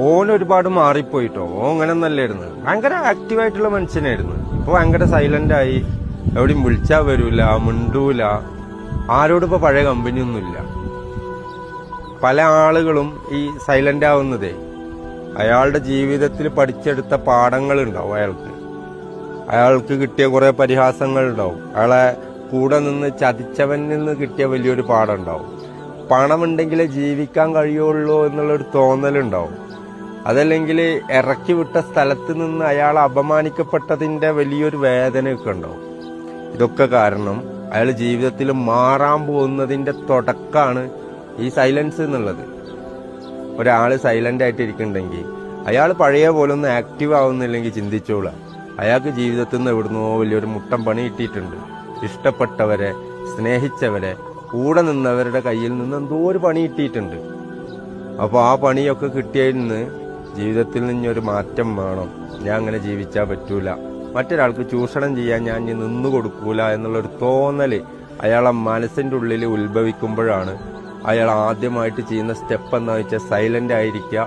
ഓൻ ഒരുപാട് മാറിപ്പോയിട്ടോ. ഓൻ അങ്ങനെ നല്ലായിരുന്നു, ഭയങ്കര ആക്റ്റീവായിട്ടുള്ള മനുഷ്യനായിരുന്നു. ഇപ്പൊ ഭയങ്കര സൈലന്റ് ആയി, എവിടെയും വിളിച്ചാ വരൂല, മിണ്ടൂല, ആരോടിപ്പോ പഴയ കമ്പനിയൊന്നുമില്ല. പല ആളുകളും ഈ സൈലന്റ് ആവുന്നതേ അയാളുടെ ജീവിതത്തിൽ പഠിച്ചെടുത്ത പാഠങ്ങൾ ഉണ്ടാവും. അയാൾക്ക് കിട്ടിയ കുറെ പരിഹാസങ്ങൾ ഉണ്ടാവും. അയാളെ കൂടെ നിന്ന് ചതിച്ചവനിൽ നിന്ന് കിട്ടിയ വലിയൊരു പാഠം ഉണ്ടാവും. പണമുണ്ടെങ്കിലേ ജീവിക്കാൻ കഴിയുള്ളൂ എന്നുള്ളൊരു തോന്നലുണ്ടാവും. അതല്ലെങ്കിൽ ഇറക്കി വിട്ട സ്ഥലത്ത് നിന്ന് അയാൾ അപമാനിക്കപ്പെട്ടതിന്റെ വലിയൊരു വേദനയൊക്കെ ഉണ്ടാവും. ഇതൊക്കെ കാരണം അയാൾ ജീവിതത്തിൽ മാറാൻ പോകുന്നതിന്റെ തുടക്കമാണ് ഈ സൈലൻസ് എന്നുള്ളത്. ഒരാൾ സൈലന്റ് ആയിട്ട് ഇരിക്കുന്നുണ്ടെങ്കിൽ അയാൾ പഴയ പോലെ ഒന്നും ആക്റ്റീവ് ആവുന്നില്ലെങ്കിൽ ചിന്തിച്ചോളാം, അയാൾക്ക് ജീവിതത്തിൽ നിന്ന് എവിടുന്നോ വലിയൊരു മുട്ടം പണി കിട്ടിയിട്ടുണ്ട്. ഇഷ്ടപ്പെട്ടവരെ, സ്നേഹിച്ചവരെ, കൂടെ നിന്നവരുടെ കയ്യിൽ നിന്ന് എന്തോ ഒരു പണി കിട്ടിയിട്ടുണ്ട്. അപ്പോൾ ആ പണിയൊക്കെ കിട്ടിയതിന് ജീവിതത്തിൽ നിന്നൊരു മാറ്റം വേണം. ഞാൻ അങ്ങനെ ജീവിച്ചാൽ പറ്റൂല, മറ്റൊരാൾക്ക് ചൂഷണം ചെയ്യാൻ ഞാൻ നിന്നു കൊടുക്കൂല എന്നുള്ളൊരു തോന്നല് അയാളെ മനസ്സിന്റെ ഉള്ളിൽ ഉത്ഭവിക്കുമ്പോഴാണ് അയാൾ ആദ്യമായിട്ട് ചെയ്യുന്ന സ്റ്റെപ്പ് എന്താ വെച്ചാൽ സൈലന്റ് ആയിരിക്കുക.